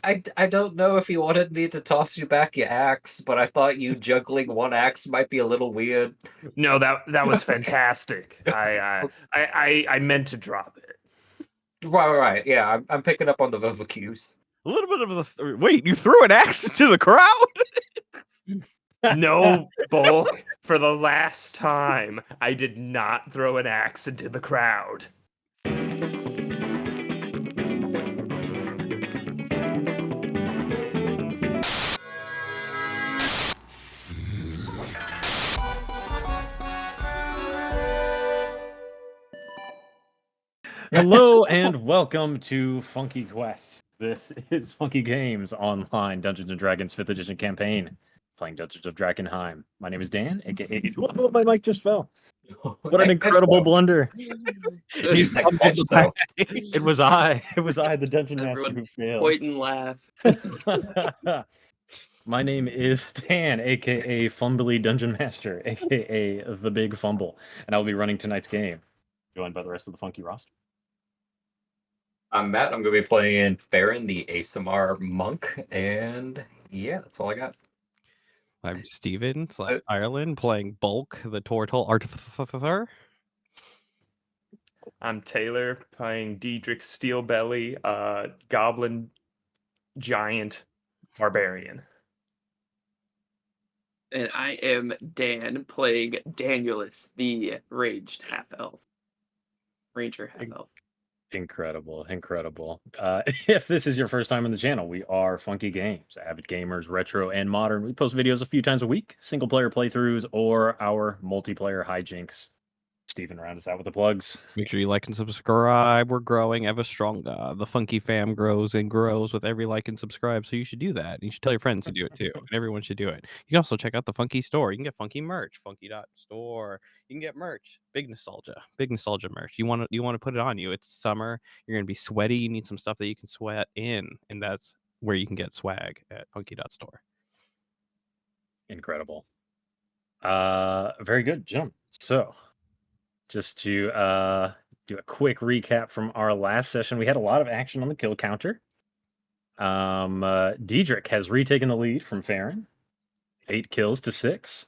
I don't know if you wanted me to toss you back your axe, but I thought you juggling one axe might be a little weird. No, that was fantastic. I meant to drop it. Right. Yeah, I'm picking up on the verbal cues. A little bit of the... Wait, you threw an axe into the crowd? No, Bulk, for the last time, I did not throw an axe into the crowd. Hello and welcome to FNKY QUEST. This is FNKY Games Online Dungeons & Dragons 5th Edition campaign, playing Dungeons of Drakkenheim. My name is Dan, aka... Whoa, my mic just fell. What an incredible blunder. He's It was I, the Dungeon Master who failed. Point and laugh. My name is Dan, aka Fumbly Dungeon Master, aka The Big Fumble, and I'll be running tonight's game, joined by the rest of the Funky roster. I'm Matt. I'm going to be playing Farron, the ASMR monk, and yeah, that's all I got. I'm Steven / Ireland, playing Bulk, the Tortle Artificer. I'm Taylor, playing Diedrich Steelbelly, Goblin Giant Barbarian. And I am Dan, playing Danielus, the ranged half-elf. Ranger half-elf. Incredible. If this is your first time on the channel, we are FNKY Games, avid gamers, retro and modern. We post videos a few times a week, single player playthroughs or our multiplayer hijinks. Steven, round us out with the plugs. Make sure you like and subscribe. We're growing ever stronger. The Funky fam grows and grows with every like and subscribe, so you should do that. You should tell your friends to do it too, and everyone should do it. You can also check out the Funky store. You can get Funky merch, funky.store. You can get merch, big nostalgia merch. You want to put it on you. It's summer. You're gonna be sweaty. You need some stuff that you can sweat in, and that's where you can get swag at funky.store. Incredible. Very good, gentlemen. So, just to do a quick recap from our last session, we had a lot of action on the kill counter. Diedrich has retaken the lead from Farron, 8 kills to 6.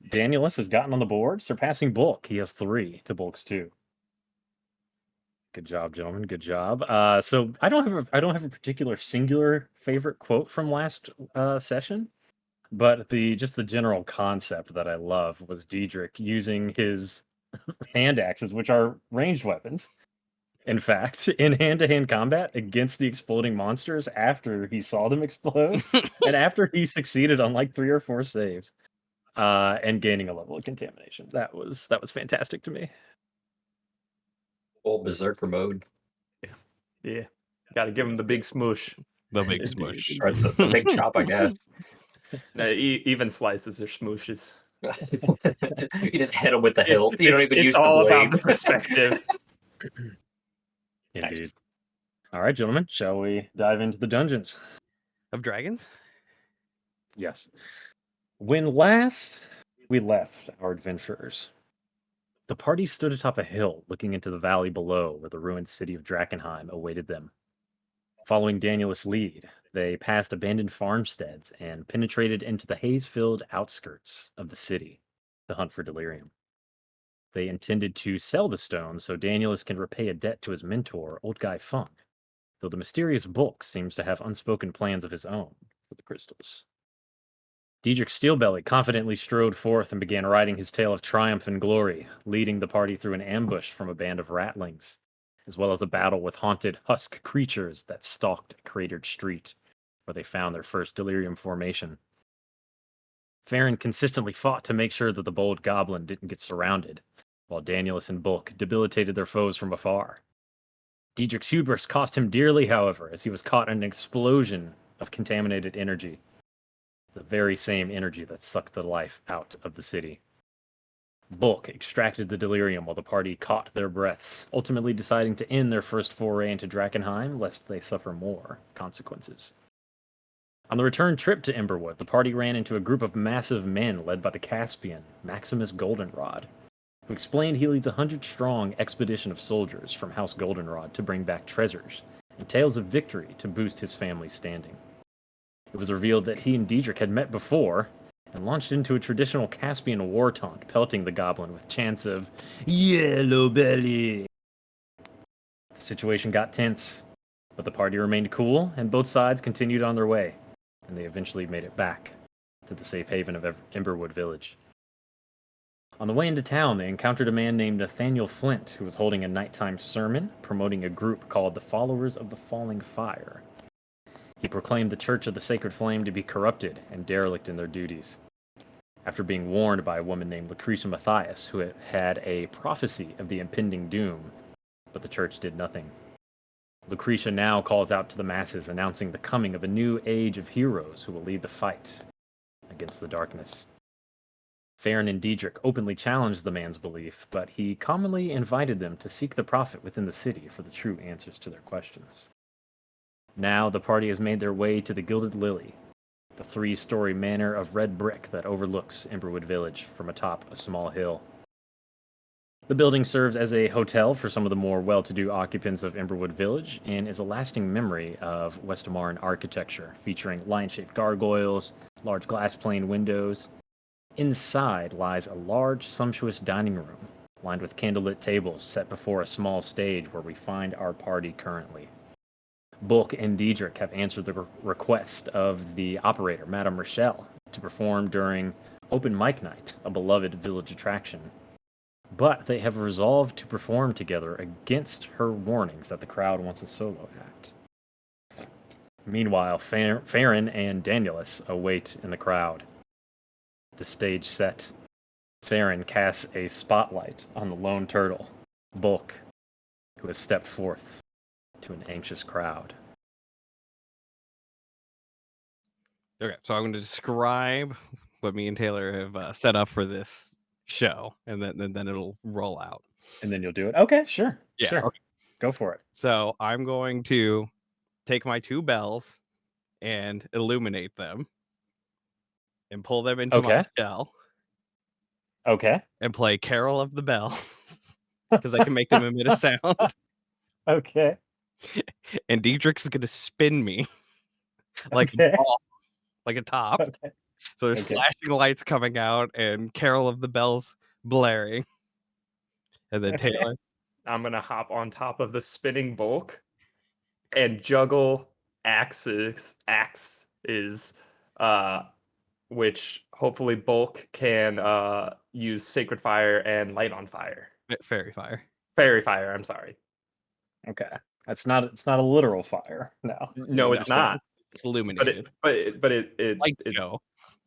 Danielus has gotten on the board, surpassing Bulk. He has 3 to Bulk's 2. Good job, gentlemen. Good job. So I don't have a particular singular favorite quote from last session, but just the general concept that I love was Diedrich using his hand axes, which are ranged weapons, in fact, in hand-to-hand combat against the exploding monsters after he saw them explode and after he succeeded on like 3 or 4 saves and gaining a level of contamination. That was fantastic to me. Old berserker mode. Yeah. Gotta give him the big smoosh. The big smush. Or the big chop, I guess. No, even slices are smooshes. You just hit him with the hilt. You don't even it's use the all blade. about the perspective. Indeed. Nice. All right, gentlemen, shall we dive into the dungeons? Of dragons? Yes. When last we left our adventurers, the party stood atop a hill looking into the valley below where the ruined city of Drakkenheim awaited them. Following Danielus' lead, they passed abandoned farmsteads and penetrated into the haze-filled outskirts of the city to hunt for delirium. They intended to sell the stones so Danielus can repay a debt to his mentor, Old Guy Funk, though the mysterious Bulk seems to have unspoken plans of his own for the crystals. Diedrich Steelbelly confidently strode forth and began writing his tale of triumph and glory, leading the party through an ambush from a band of ratlings, as well as a battle with haunted husk creatures that stalked a cratered street, where they found their first delirium formation. Farron consistently fought to make sure that the bold goblin didn't get surrounded, while Danielus and Bulk debilitated their foes from afar. Diedrich's hubris cost him dearly, however, as he was caught in an explosion of contaminated energy, the very same energy that sucked the life out of the city. Bulk extracted the delirium while the party caught their breaths, ultimately deciding to end their first foray into Drakkenheim lest they suffer more consequences. On the return trip to Emberwood, the party ran into a group of massive men led by the Caspian, Maximus Goldenrod, who explained he leads a 100-strong expedition of soldiers from House Goldenrod to bring back treasures and tales of victory to boost his family's standing. It was revealed that he and Diedrich had met before and launched into a traditional Caspian war taunt, pelting the goblin with chants of "Yellow Belly." The situation got tense, but the party remained cool, and both sides continued on their way, and they eventually made it back to the safe haven of Emberwood Village. On the way into town, they encountered a man named Nathaniel Flint, who was holding a nighttime sermon promoting a group called the Followers of the Falling Fire. He proclaimed the Church of the Sacred Flame to be corrupted and derelict in their duties. After being warned by a woman named Lucretia Matthias, who had a prophecy of the impending doom, but the church did nothing. Lucretia now calls out to the masses, announcing the coming of a new age of heroes who will lead the fight against the darkness. Farron and Diedrich openly challenged the man's belief, but he commonly invited them to seek the prophet within the city for the true answers to their questions. Now the party has made their way to the Gilded Lily, the 3-story manor of red brick that overlooks Emberwood Village from atop a small hill. The building serves as a hotel for some of the more well-to-do occupants of Emberwood Village and is a lasting memory of Westamaran architecture, featuring lion-shaped gargoyles, large glass-pane windows. Inside lies a large, sumptuous dining room, lined with candlelit tables set before a small stage where we find our party currently. Bulk and Diedrich have answered the request of the operator, Madame Rochelle, to perform during Open Mic Night, a beloved village attraction. But they have resolved to perform together against her warnings that the crowd wants a solo act. Meanwhile, Farron and Danielus await in the crowd. The stage set. Farron casts a spotlight on the lone turtle, Bulk, who has stepped forth to an anxious crowd. Okay, so I'm going to describe what me and Taylor have set up for this show, and then it'll roll out. And then you'll do it? Okay, sure. Yeah, Sure. okay. Go for it. So I'm going to take my 2 bells and illuminate them and pull them into my Okay. shell Okay. and play Carol of the Bells because I can make them emit a sound. Okay. And Diedrich's going to spin me like Okay. a ball, like a top. Okay. So there's Okay. flashing lights coming out and Carol of the Bells blaring. And then Okay. Taylor. I'm gonna hop on top of the spinning bulk and juggle axes, which hopefully bulk can use sacred fire and light on fire. Fairy fire. Fairy fire, I'm sorry. Okay. It's not a literal fire. No. No, it's not. It's But illuminated. it Light show.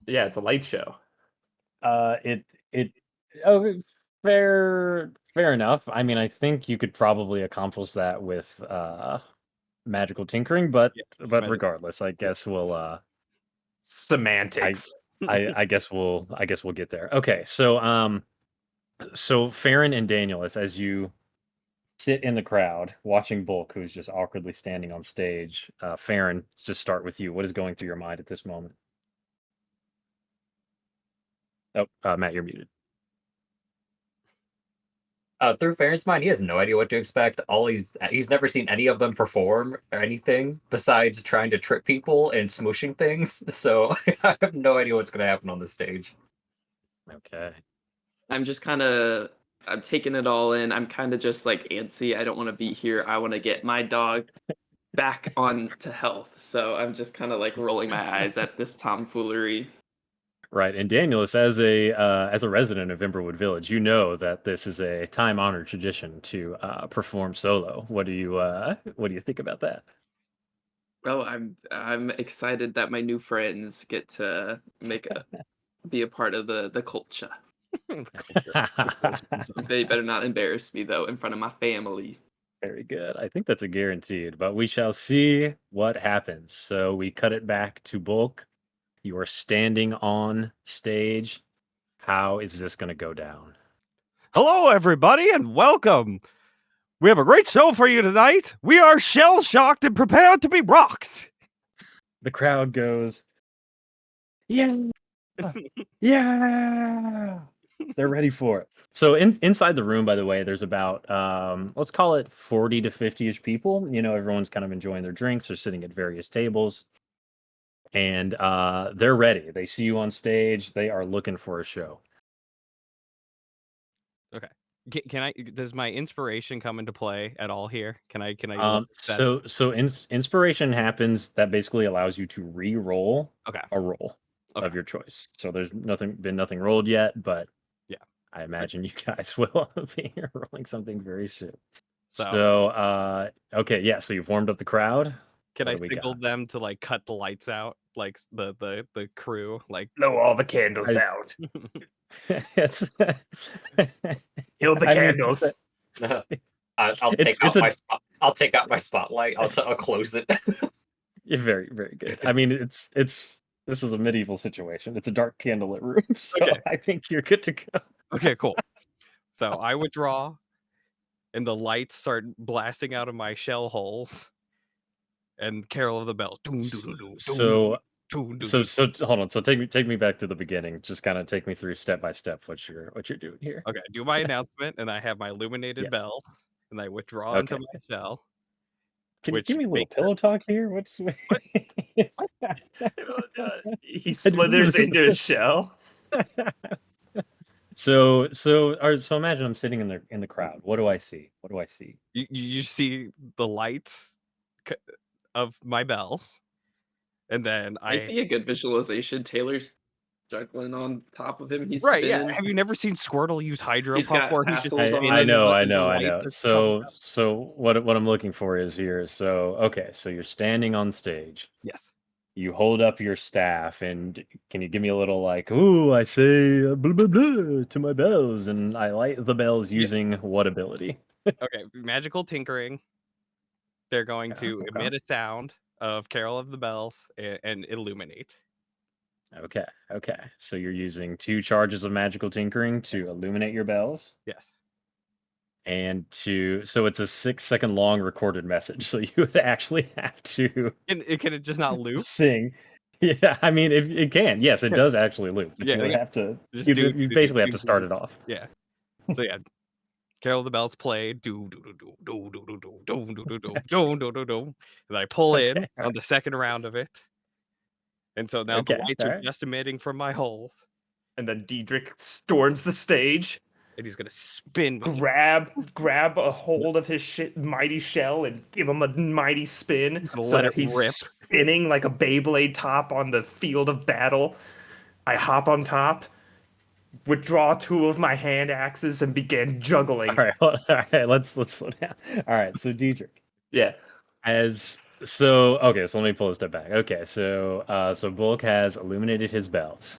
yeah, it's a light show. Fair enough. I mean, I think you could probably accomplish that with magical tinkering, but Yes, but regardless, I guess we'll Semantics. I guess we'll get there. Okay, so Farron and Danielus, as you sit in the crowd watching Bulk, who's just awkwardly standing on stage. Farron, just start with you. What is going through your mind at this moment? Oh, Matt, you're muted. Through Farron's mind, he has no idea what to expect. He's never seen any of them perform or anything besides trying to trick people and smooshing things. So I have no idea what's going to happen on the stage. Okay. I'm taking it all in. I'm kind of just like antsy. I don't want to be here. I want to get my dog back on to health. So I'm just kind of like rolling my eyes at this tomfoolery. Right, and Danielus, as a resident of Emberwood Village, you know that this is a time-honored tradition to perform solo. What do you think about that? Well, I'm excited that my new friends get to be a part of the culture. They better not embarrass me though in front of my family. Very good. I think that's a guaranteed, but we shall see what happens. So we cut it back to Bulk. You are standing on stage. How is this going to go down? Hello, everybody, and welcome. We have a great show for you tonight. We are shell-shocked and prepared to be rocked. The crowd goes, yeah, yeah. They're ready for it. So inside the room, by the way, there's about let's call it 40 to 50-ish people. You know, everyone's kind of enjoying their drinks. They're sitting at various tables, and they're ready. They see you on stage. They are looking for a show. Can I? Does my inspiration come into play at all here? Can I? Leverage that? So inspiration happens that basically allows you to re-roll Okay. a roll Okay. of your choice. So there's been nothing rolled yet, but Yeah. I imagine you guys will be rolling something very soon. So So okay, yeah. So you've warmed up the crowd. can What I do we signal got? them to like cut the lights out, like the crew, like Blow all the candles I- out. It's, Kill the I mean, candles. I'll take out my spotlight. I'll close it. You're very, very good. I mean, this is a medieval situation. It's a dark candlelit room, so Okay. I think you're good to go. okay, cool. So I withdraw, and the lights start blasting out of my shell holes, and Carol of the Bells. So hold on. So take me back to the beginning. Just kind of take me through step by step what you're doing here. Okay, do my announcement, and I have my illuminated Yes. bell, and I withdraw Okay. into my shell. Can you Which give me a little makes pillow talk here? What's He slithers into his shell. So imagine I'm sitting in the crowd. What do I see? What do I see? You see the lights of my bells, and then I see a good visualization. Taylor's juggling on top of him. He's right, yeah. spinning. Have you never seen Squirtle use Hydro He's Pump got where he's just tassels on. spinning I know. and the lights are coming up? So what I'm looking for is here. So okay, so you're standing on stage. Yes. You hold up your staff, and can you give me a little like, ooh, I say blah blah blah to my bells, and I light the bells Yeah. using what ability? Okay, magical tinkering. They're going to Okay. emit a sound of Carol of the Bells and illuminate. Okay. So you're using 2 charges of magical tinkering to illuminate your bells. Yes. And so it's a 6-second long recorded message. So you would actually have to Can it just not loop? sing. Yeah, I mean, it can. Yes, it does actually loop, but Yeah, you would yeah. have to. Just You basically have to start it off. Yeah. So yeah, Carol of the Bells play do do do do do do do do do do do do do do do, and I pull in Okay, on the second round of it, and so now the Okay, lights are alright. just emitting from my holes, And then Diedrich storms the stage, and he's gonna spin me. grab a hold of his mighty shell and give him a mighty spin Gonna so let that it he's rip. spinning like a Beyblade top on the field of battle. I hop on top, withdraw 2 of my hand axes, and begin juggling. All right. Let's slow down. All right. So Diedrich, Yeah. so let me pull a step back. Okay, so Bulk has illuminated his bells,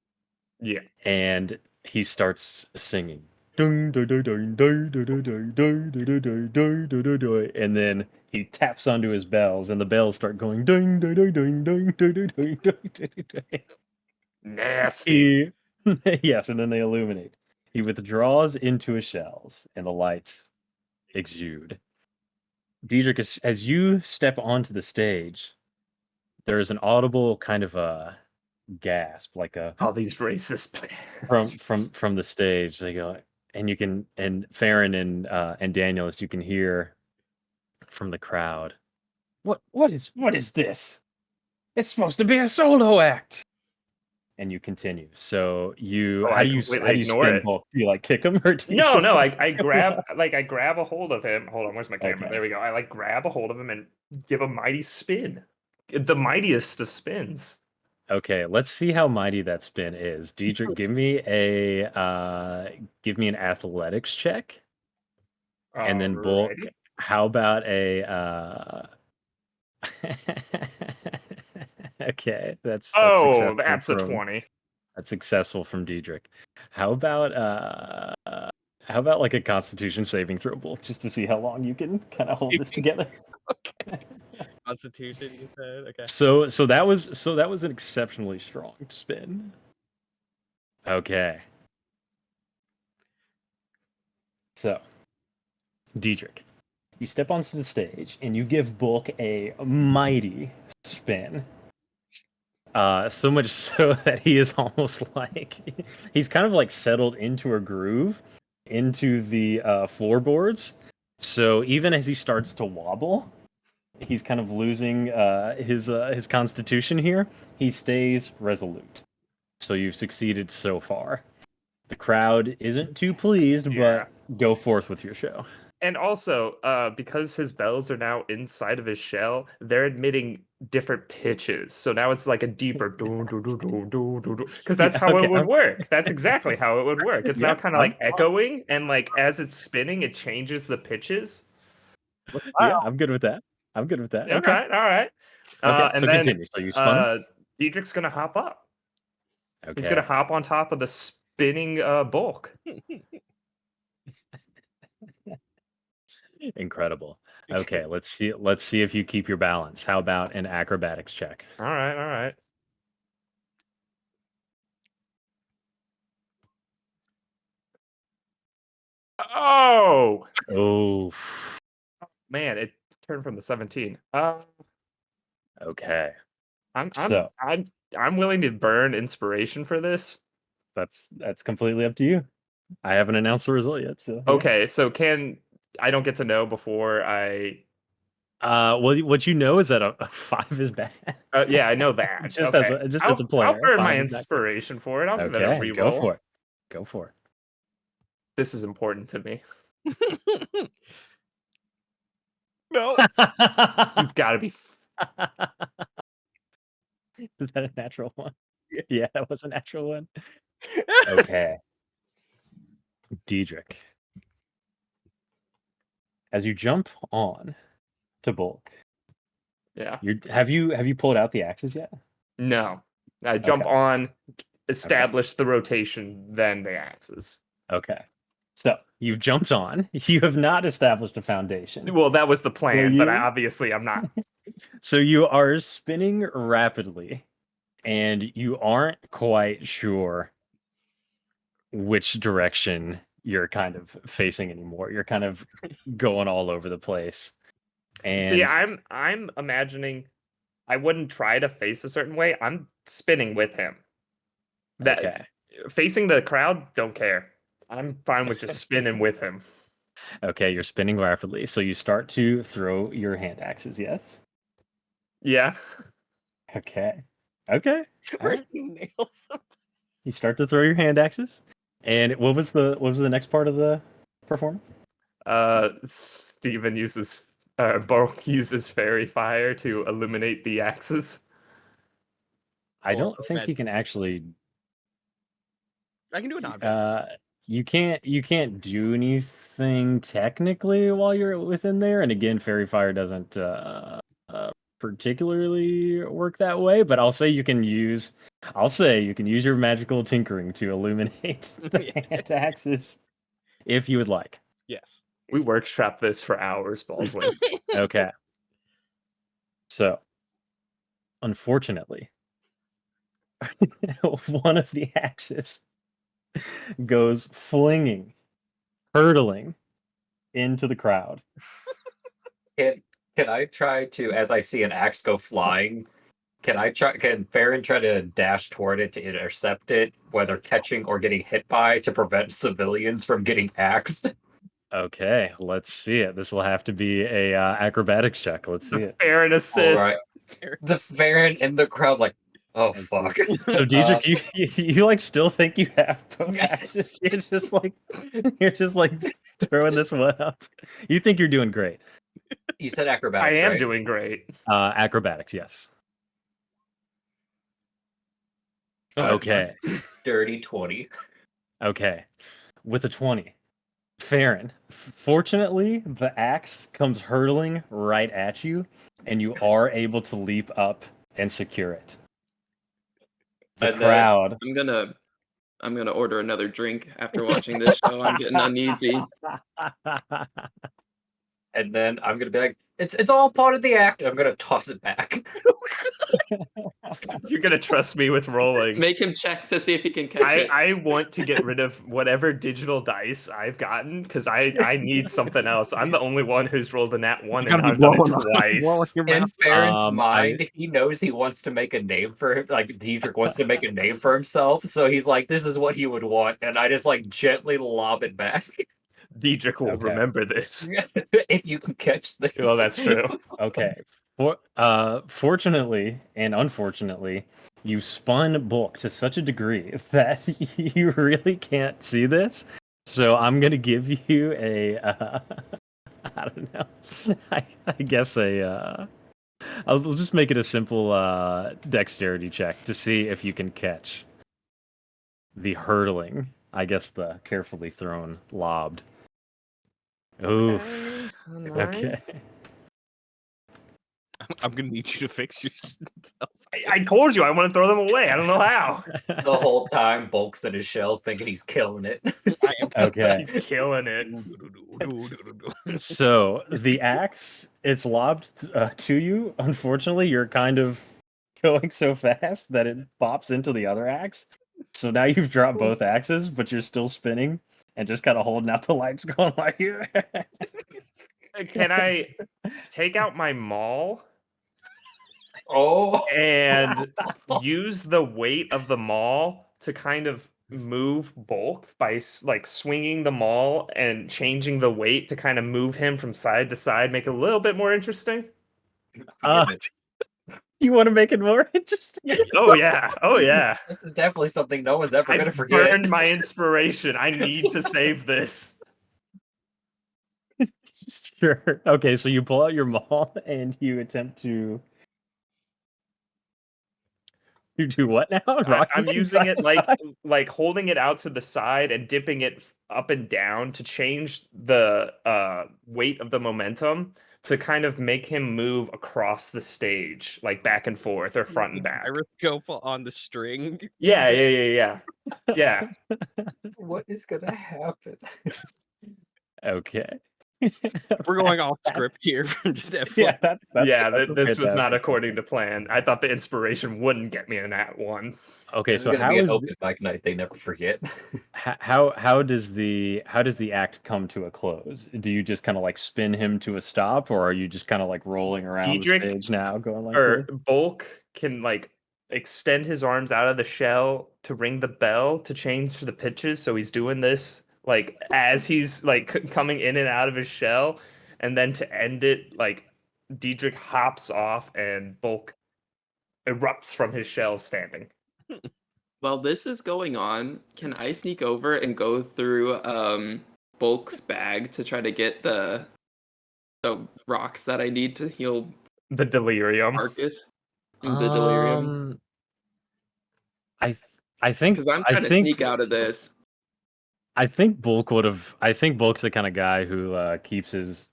Yeah. and he starts singing. Dun, dun, dun, dun, dun, dun, dun, dun, dun, dun, dun, dun, dun, dun, dun, and then he taps onto his bells, and the bells start going dun, dun, dun, dun, dun, dun, dun, dun, dun, dun, dun. Nasty. Yes, and then they illuminate. He withdraws into his shells, and the lights exude. Diedrich, as you step onto the stage, there is an audible kind of a gasp, like a All these racist from the stage. They go, and you can, and Farron and Danielus, you can hear from the crowd. What is this? It's supposed to be a solo act. And you continue. So how I do you completely ignore spin it. Bulk? Do you like kick him, or do you No, just, no, like, I grab a hold of him. Hold on, where's my camera? Okay. There we go. I like grab a hold of him and give a mighty spin. The mightiest of spins. Okay, let's see how mighty that spin is. Diedrich, give me an athletics check, and then Bulk, Alrighty. how about a okay, that's Oh, successful that's a from 20. that's successful from Diedrich. How about like a Constitution saving throw, Bulk, just to see how long you can kind of hold this together? Okay. Constitution, you said. Okay. So that was an exceptionally strong spin. Okay. So, Diedrich, you step onto the stage and you give Bulk a mighty spin. So much so that he is almost like he's kind of like settled into a groove into the floorboards. So even as he starts to wobble, he's kind of losing his constitution here. He stays resolute. So you've succeeded so far. The crowd isn't too pleased, Yeah. but go forth with your show. And also, because his bells are now inside of his shell, they're emitting different pitches. So now it's like a deeper do do do do do do do. Because that's how Okay, it would work. That's exactly how it would work. It's now Yeah, kind of like echoing, and like as it's spinning, it changes the pitches. Yeah, I'm good with that. I'm good with that. All Okay. right, all right. Okay, And so then continue. So you spun? Diedrich's gonna hop up. Okay. He's gonna hop on top of the spinning bulk. Incredible. Okay, let's see if you keep your balance. How about an acrobatics check? All right, all right. Oh Oh, man, it turned from the 17. okay. I'm So- I'm willing to burn inspiration for this. That's completely up to you. I haven't announced the result yet, so yeah. Okay, so I don't get to know before I Well, what you know is that a 5 is bad. yeah, I know that. Just okay. as a I'll player, burn my 5 is not good. inspiration for it. I'll give it a Okay, reroll. go for it. Go for This is important to me. No. it. You've got to be Is that a natural one? Yeah. Yeah, that was a natural one. Okay. Diedrich. As you jump on to bulk, yeah. have you pulled out the axes yet? No. I jump Okay. on, establish the rotation, then the axes. Okay. So you've jumped on. You have not established a foundation. Well, that was the plan, but you? obviously I'm not. So you are spinning rapidly, and you aren't quite sure which direction you're kind of facing anymore. You're kind of going all over the place. And See, I'm imagining I wouldn't try to face a certain way. I'm spinning with him. That okay. facing the crowd, don't care. I'm fine with just spinning with him. Okay, you're spinning rapidly. So you start to throw your hand axes, yes? Yeah. Okay. Okay. All right. Nails. You start to throw your hand axes. And what was the next part of the performance? Steven uses Bork uses fairy fire to illuminate the axes. I Or don't think magic. he can actually I can do an object. you can't do anything technically while you're within there. And again, fairy fire doesn't particularly work that way, but I'll say you can use your magical tinkering to illuminate the hand axes if you would like. Yes. We workshop this for hours, Baldwin. Okay. So, unfortunately, one of the axes goes flinging, hurtling into the crowd. Can I try to, as I see an axe go flying, can Farron try to dash toward it to intercept it, whether catching or getting hit by, to prevent civilians from getting axed? Okay, let's see it. This will have to be a acrobatics check. Let's see it. Fair and assist. All right. The Farron in the crowd's like, oh Let's see. fuck. So, Diedrich, you like still think you have both axes? You're just like throwing this one up. You think you're doing great. You said I acrobatics, am right? doing great. Acrobatics, yes. Okay. Dirty 20. Okay. With a 20. Farron, fortunately, the axe comes hurtling right at you, and you are able to leap up and secure it. The And then- crowd. I'm gonna order another drink after watching this show. I'm getting uneasy. And then I'm gonna be like, it's all part of the act. I'm gonna toss it back. You're gonna trust me with rolling. Make him check to see if he can catch it. I want to get rid of whatever digital dice I've gotten because I need something else. I'm the only one who's rolled a nat one, and I've done it twice. In Farron's I- mind, he knows he wants to make a name for him. Like Diedrich wants to make a name for himself, so he's like, "This is what he would want," and I just like gently lob it back. Diedrich will Okay. remember this. If you can catch this. Well, that's true. Okay. Fortunately and unfortunately, you spun Bulk to such a degree that you really can't see this. So I'm gonna give you a I don't know. I guess I'll just make it a simple dexterity check to see if you can catch the hurtling. I guess the carefully thrown lobbed. Oof. Okay. I'm gonna need you to fix yourself. I told you I want to throw them away. I don't know how. The whole time, Bulk's in his shell, thinking he's killing it. I am Okay. He's killing it. So the axe, it's lobbed to you. Unfortunately, you're kind of going so fast that it bops into the other axe. So now you've dropped both axes, but you're still spinning and just kind of holding out the lights, going like you. Can I take out my maul Oh, and use the weight of the maul to kind of move Bulk by like swinging the maul and changing the weight to kind of move him from side to side, make it a little bit more interesting? You want to make it more interesting? Oh yeah, oh yeah. this is definitely something no one's ever I gonna forget. burned my inspiration. I need to save this. Sure. Okay, so you pull out your maul and you attempt to. You do what now? Rock I'm it from using side it to like side? holding it out to the side and dipping it up and down to change the weight of the momentum to kind of make him move across the stage, like back and forth or front and back. Gyroscope on the string. Yeah. Yeah. What is gonna happen? Okay. We're going off script here. Just Yeah, FYI. This was not fantastic. according to plan. I thought the inspiration wouldn't get me in that one. Okay, This so is gonna how be an is open mic night they never forget. how does the act come to a close? Do you just kind of like spin him to a stop, or are you just kind of like rolling around Diedrich, the stage now, going like Or this? Bulk can like extend his arms out of the shell to ring the bell to change the pitches. So he's doing this like as he's like coming in and out of his shell, and then to end it, like Diedrich hops off and Bulk erupts from his shell standing. While this is going on, can I sneak over and go through Bulk's bag to try to get the rocks that I need to heal The delirium. Marcus? The delirium. I think Because I'm trying to sneak out of this. I think Bulk would have. I think Bulk's the kind of guy who keeps his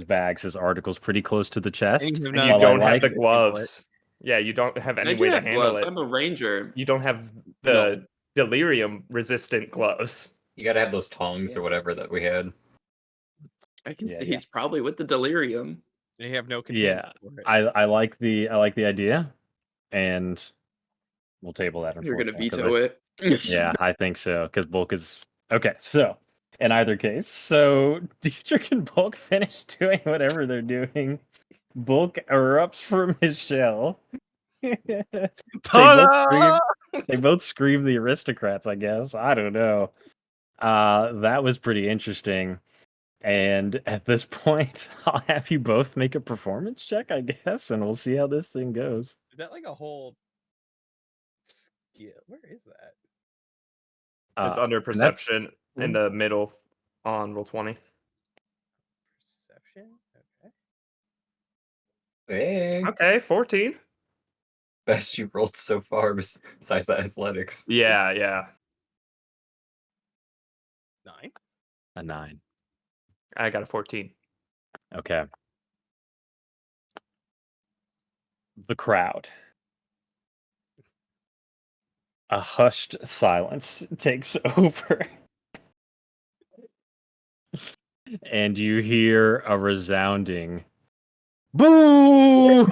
bags, his articles pretty close to the chest. And And No, you while I don't have like the it. gloves. Yeah, you don't have any I do way to have handle gloves. it. I'm a ranger. You don't have the delirium resistant gloves. You gotta have those tongs or whatever that we had. I can Yeah, see yeah. he's probably with the delirium. They have no Yeah, containment for it. I like the idea, and we'll table that. You're gonna unfortunately, 'cause veto it. Yeah, I think so, because Bulk is okay. So, in either case, so Dietrich and Bulk finish doing whatever they're doing. Bulk erupts from his shell. Ta-da! They both scream the aristocrats, I guess. I don't know. That was pretty interesting. And at this point, I'll have you both make a performance check, I guess, and we'll see how this thing goes. Is that like a whole skill? Where is that? It's under and that's- perception in the middle on roll 20. Perception? Okay. Hey, Okay, 14. best you've rolled so far besides that athletics. Yeah. 9. a 9. I got a 14. Okay. The crowd. A hushed silence takes over. And you hear a resounding boo!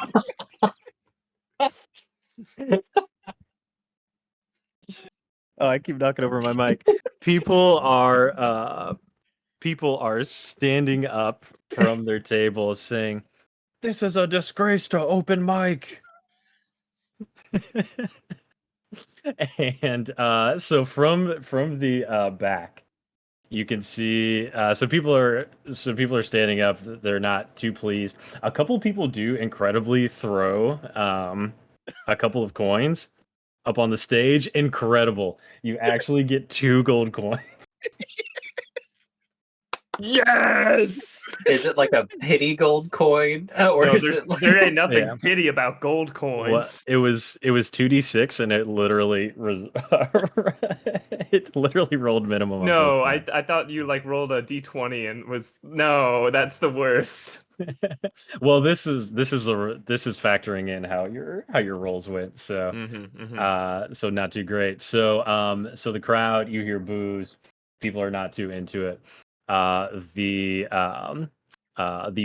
Oh, I keep knocking over my mic. People are standing up from their tables saying, "This is a disgrace to open mic." And so from the back, you can see so people are standing up. They're not too pleased. A couple people do incredibly throw a couple of coins up on the stage. Incredible. You actually get 2 gold coins. Yes. Is it like a pity gold coin, or No, is it like there ain't nothing Yeah. pity about gold What coins. it was 2d6 and it literally it literally rolled minimum of No, those I thought you like rolled a d20 and was no, that's the worst. Well, this is factoring in how your rolls went. So so not too great. So so the crowd, you hear boos. People are not too into it. The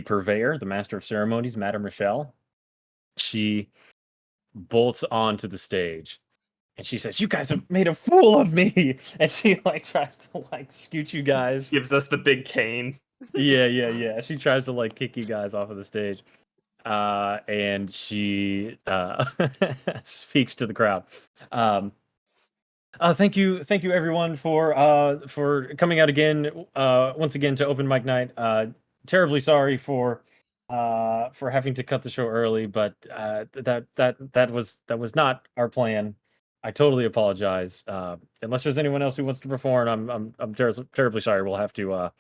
purveyor, the master of ceremonies, Madame Rochelle, she bolts onto the stage and she says, "You guys have made a fool of me." And she like tries to like scoot you guys. Gives us the big cane. Yeah. She tries to like kick you guys off of the stage. And she speaks to the crowd. Thank you everyone for coming out again once again to open mic night. Terribly sorry for having to cut the show early, but that was not our plan. I totally apologize. Unless there's anyone else who wants to perform, I'm terribly sorry. We'll have to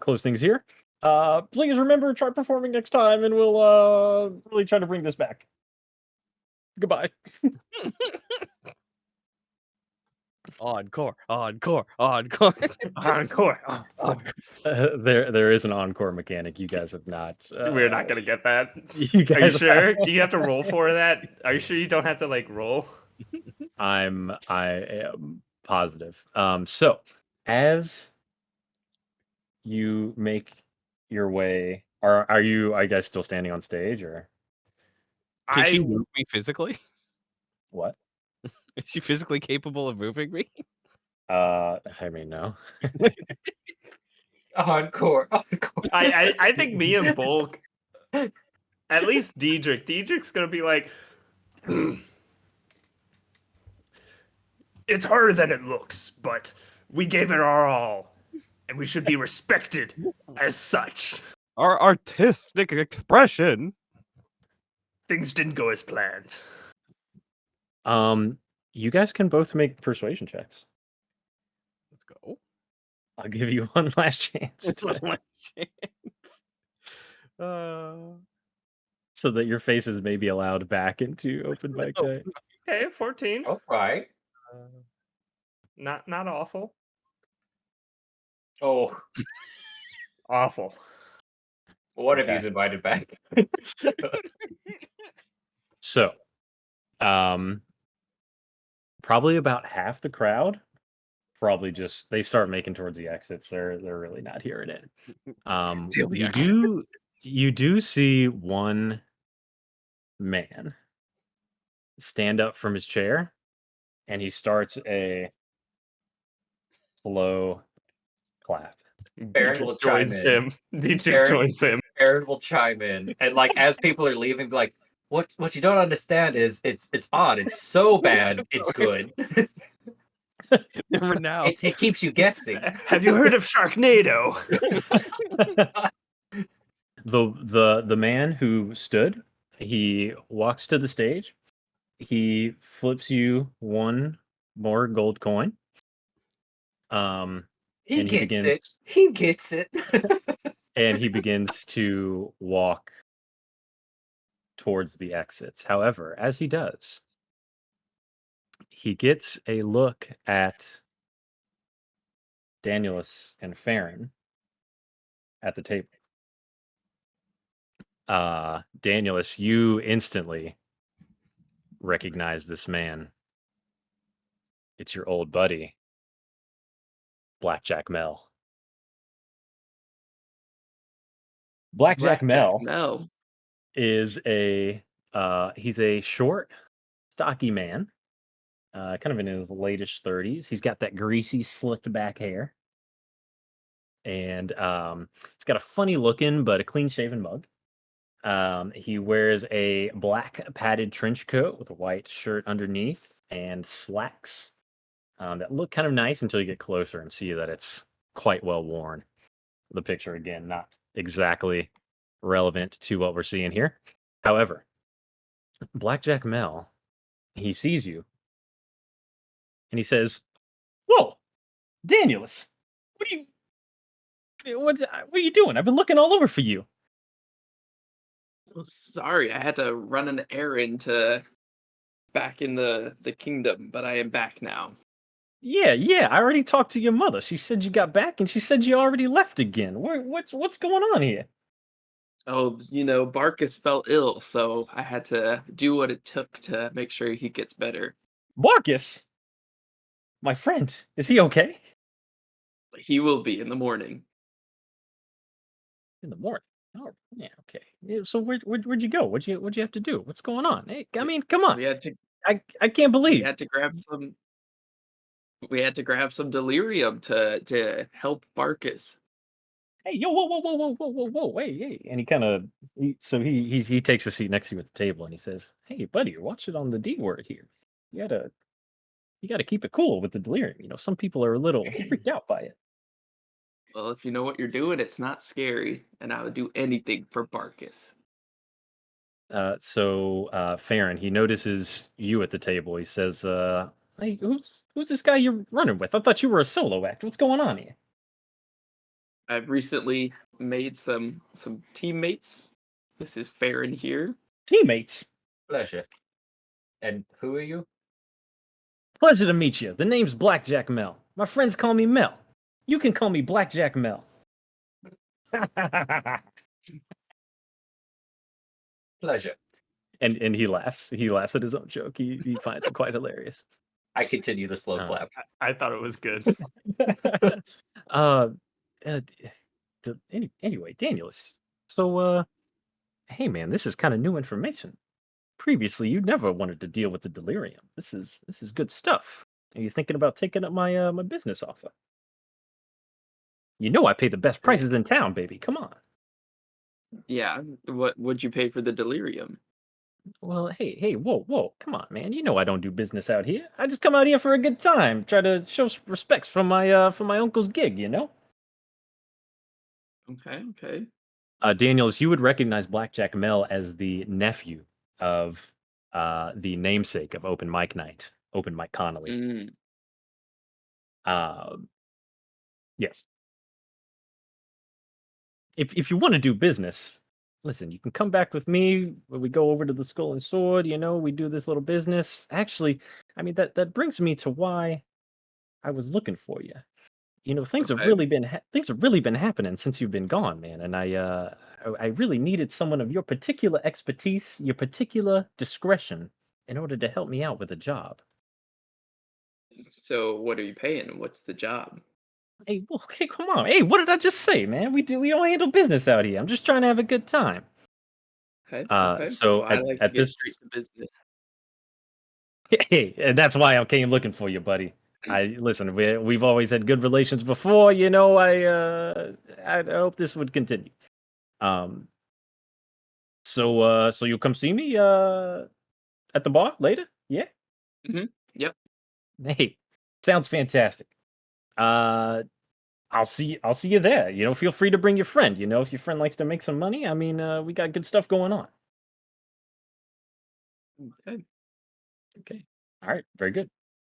close things here. Please remember, try performing next time, and we'll really try to bring this back. Goodbye. Encore. Encore. There is an encore mechanic. You guys have not. We're not gonna get that. You Are you guys sure? Do you have to roll for that? Are you sure you don't have to like roll? I am positive. So as you make your way, are you guys still standing on stage or Can she I move me physically? what? Is she physically capable of moving me? I mean, no. encore? I think me and Bulk, at least Diedrich's gonna be like, it's harder than it looks, but we gave it our all, and we should be respected as such. Our artistic expression. Things didn't go as planned. You guys can both make persuasion checks. Let's go. I'll give you one last chance One chance. so that your faces may be allowed back into open mic night. Okay, 14. All right. Not awful. Oh, Awful. what if Okay. he's invited back? So, probably about half the crowd probably just they start making towards the exits. They're really not hearing it. Seal the You exit. do see one man stand up from his chair, and he starts a slow clap. Baron will chime joins in. him. Dietrich Baron- joins him. Aaron will chime in, and like as people are leaving, be like, what you don't understand is it's odd. It's so bad, it's good. Never now. It keeps you guessing. Have you heard of Sharknado? The man who stood, he walks to the stage. He flips you one more gold coin. He And gets it. He gets it. and he begins to walk towards the exits. However, as he does, he gets a look at Danielus and Farron at the table. Danielus, you instantly recognize this man. It's your old buddy, Blackjack Mel. Blackjack Mel No. is he's a short, stocky man, kind of in his latest 30s. He's got that greasy, slicked back hair, and he's got a funny looking but a clean shaven mug. He wears a black padded trench coat with a white shirt underneath and slacks that look kind of nice until you get closer and see that it's quite well worn. The picture, again, not exactly relevant to what we're seeing here. However, Blackjack Mel, he sees you and he says, "Whoa, Danielus, what are you doing? I've been looking all over for you." Well, sorry, I had to run an errand to back in the kingdom, but I am back now. Yeah, I already talked to your mother. She said you got back and she said you already left again. What's going on here? Oh, Barkus fell ill, so I had to do what it took to make sure he gets better. Marcus, my friend, is he okay? He will be in the morning. In the morning. Oh, yeah, okay. Yeah, so where'd you go? What'd you have to do? What's going on? Hey, I mean, come on. We had to I can't we believe. had to grab some we had to grab some delirium to help Barkus. Hey, yo, whoa, hey. And he kind of he takes a seat next to you at the table and he says, "Hey, buddy, you're watching on the D word here. You gotta keep it cool with the delirium. Some people are a little freaked out by it." Well, if you know what you're doing, it's not scary, and I would do anything for Barkus. Farron, he notices you at the table. He says, "Hey, who's this guy you're running with? I thought you were a solo act. What's going on here?" I've recently made some teammates. This is Farron here. Teammates. Pleasure. And who are you? Pleasure to meet you. The name's Blackjack Mel. My friends call me Mel. You can call me Blackjack Mel. Pleasure. And he laughs. He laughs at his own joke. He finds it quite hilarious. I continue the slow clap. I thought it was good. uh, anyway, Danielus. So, hey man, this is kind of new information. Previously, you never wanted to deal with the delirium. This is good stuff. Are you thinking about taking up my business offer? You know I pay the best prices in town, baby. Come on. Yeah, what would you pay for the delirium? Well, hey, whoa, come on, man. You know I don't do business out here. I just come out here for a good time, try to show respects from my uncle's gig, Okay. Daniels, you would recognize Blackjack Mel as the nephew of the namesake of Open Mic Night, Open Mike Connolly. Mm, Yes. If you want to do business, listen, you can come back with me when we go over to the Skull and Sword, we do this little business. Actually, I mean that brings me to why I was looking for you. Things have Okay. really been happening since you've been gone, man, and I really needed someone of your particular expertise, your particular discretion in order to help me out with a job. So what are you paying? What's the job? Hey, okay, come on. Hey, what did I just say, man? We don't handle business out here. I'm just trying to have a good time. Okay. So Well, I like to at get this straight to business. Hey, and that's why I came looking for you, buddy. Listen. We've always had good relations before. I hope this would continue. So you'll come see me at the bar later. Yeah. Yep. Hey, sounds fantastic. I'll see you there. Feel free to bring your friend. If your friend likes to make some money. I mean, we got good stuff going on. Okay. All right, very good.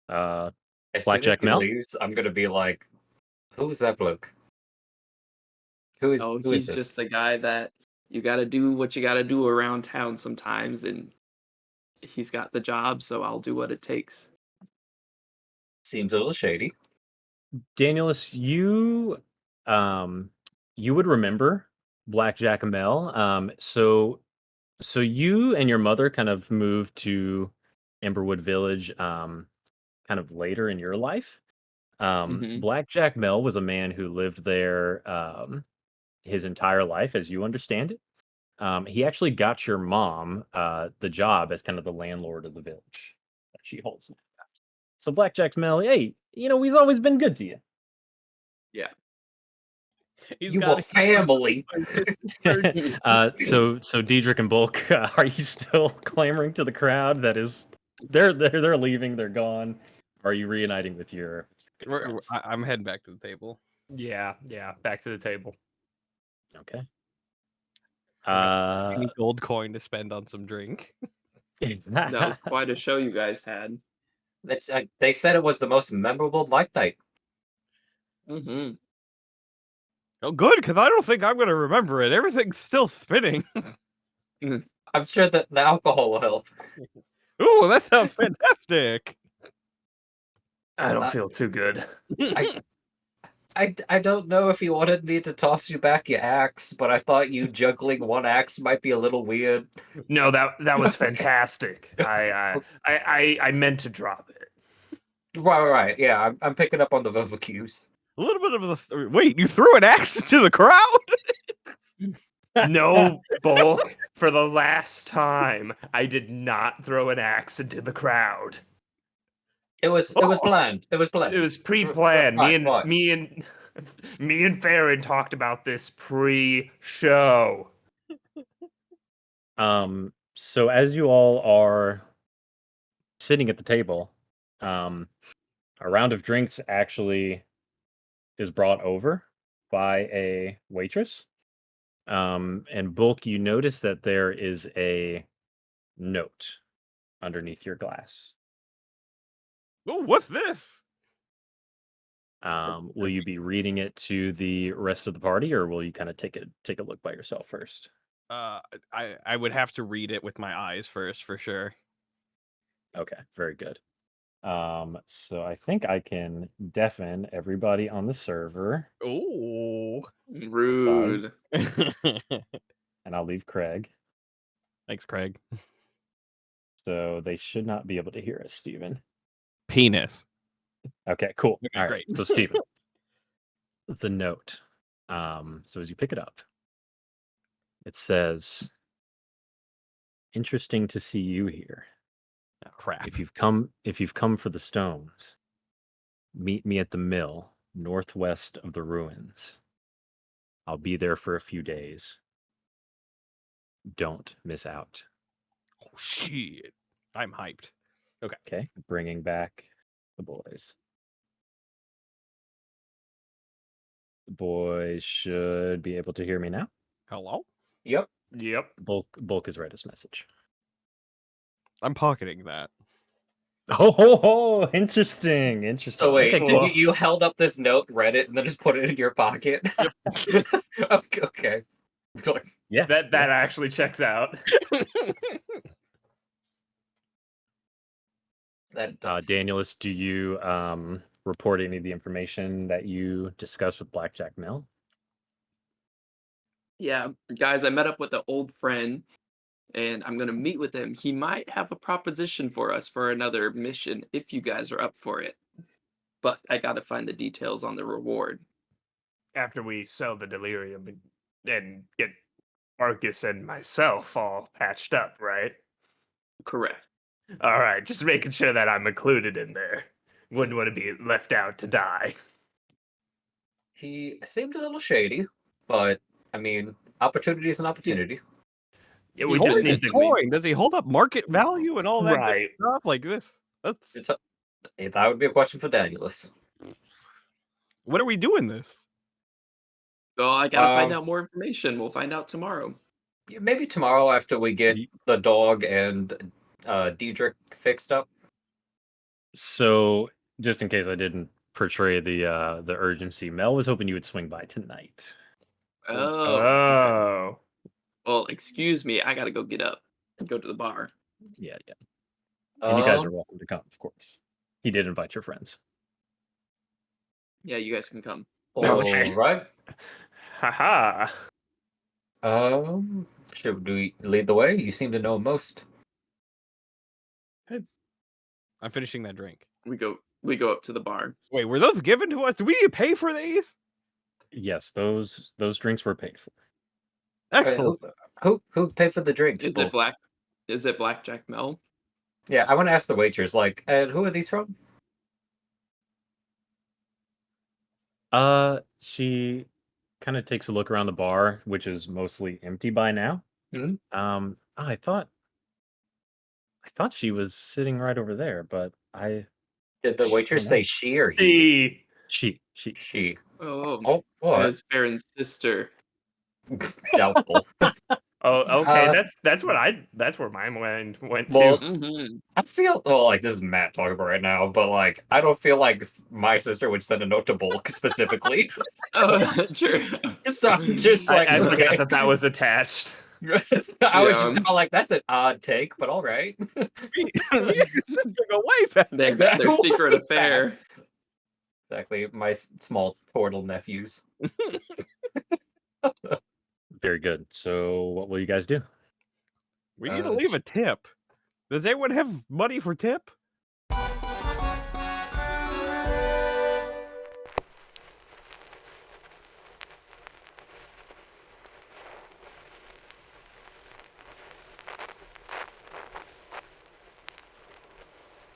As soon as Blackjack he Mel? leaves, I'm gonna be like, "Who's that bloke? Who is He's this?" just the guy that you got to do what you got to do around town sometimes, and he's got the job, so I'll do what it takes. Seems a little shady. Danielus, you would remember Blackjack Mel. So you and your mother kind of moved to Emberwood Village kind of later in your life. Hmm. Blackjack Mel was a man who lived there his entire life, as you understand it. He actually got your mom the job as kind of the landlord of the village that she holds now. So Blackjack's Mel, hey, he's always been good to you. He's You got were family. So Diedrich and Bulk, are you still clamoring to the crowd that is they're leaving, they're gone? Are you reuniting with your good friends? I'm heading back to the table. Yeah, back to the table. Okay. Any gold coin to spend on some drink. That was quite a show you guys had. They said it was the most memorable Mike night. Mm-hmm. Oh, good, because I don't think I'm going to remember it. Everything's still spinning. I'm sure that the alcohol will help. Ooh, that sounds fantastic. I don't feel too good. I don't know if you wanted me to toss you back your axe, but I thought you juggling one axe might be a little weird. No, that was fantastic. I meant to drop it. Right. Yeah, I'm picking up on the verbal cues. A little bit of the... Wait, you threw an axe into the crowd? No, Bulk. For the last time, I did not throw an axe into the crowd. It was planned. It was planned. It was pre-planned. Right. Me and Farron talked about this pre-show. So as you all are sitting at the table, a round of drinks actually is brought over by a waitress. And Bulk, you notice that there is a note underneath your glass. Oh, what's this? Will you be reading it to the rest of the party, or will you kind of take a look by yourself first? I would have to read it with my eyes first, for sure. Okay, very good. So I think I can deafen everybody on the server, Oh. Rude. and I'll leave Craig. Thanks, Craig. So they should not be able to hear us, Steven. Penis. Okay, cool. Okay, All right. great. So Steven, the note. So as you pick it up, it says, "Interesting to see you here. Oh, crap. If you've come for the stones, meet me at the mill northwest of the ruins. I'll be there for a few days. Don't miss out." Oh, shit. I'm hyped. Okay, bringing back the boys. The boys should be able to hear me now. Hello? Yep. Bulk has read his message. I'm pocketing that. Oh, interesting. So wait, Okay, did you held up this note, read it, and then just put it in your pocket? Yep. Okay. Yeah, That actually checks out. That does. Danielus, do you report any of the information that you discussed with Blackjack Mill? Yeah, guys, I met up with an old friend, and I'm gonna meet with him. He might have a proposition for us for another mission if you guys are up for it. But I gotta find the details on the reward. After we sell the delirium and get Marcus and myself all patched up, right? Correct. All right, just making sure that I'm included in there. Wouldn't want to be left out to die. He seemed a little shady, but I mean, opportunity is an opportunity. Yeah, He's we just holding need a to coin. Does he hold up market value and all that good right. stuff like this? That's That would be a question for Danielus. What are we doing this? So I gotta find out more information. We'll find out tomorrow. Maybe tomorrow after we get the dog and Diedrich fixed up. So, just in case I didn't portray the urgency, Mel was hoping you would swing by tonight. Oh. Okay. Oh. Well, excuse me. I gotta go get up. Go to the bar. Yeah. And you guys are welcome to come, of course. He did invite your friends. Yeah, you guys can come. Okay. All right. Haha. Should we lead the way? You seem to know most. I'm finishing that drink. We go up to the bar. Wait, were those given to us? Do we need to pay for these? Yes, those drinks were paid for. Excellent. Who paid for the drinks? Is it black? Is it Blackjack Mel? Yeah, I want to ask the waitress, like, who are these from? She kind of takes a look around the bar, which is mostly empty by now. Mhm. I thought she was sitting right over there, but Did the waitress know. say she or he? Hey, she. She. Oh, Oh, what? it's Baron's sister. Doubtful. oh, okay. Uh, That's where my mind went Well, to. Mm-hmm. I feel like this is Matt talking about right now, but like I don't feel like my sister would send a note to Bulk specifically. Oh, true. So I'm just like, I okay. forgot that was attached. I was just Yeah. kind of like, that's an odd take, but all right. Took a way back. Their secret affair. Exactly, my small portal nephews. Very good. So, what will you guys do? We need to leave a tip. Does anyone have money for tip?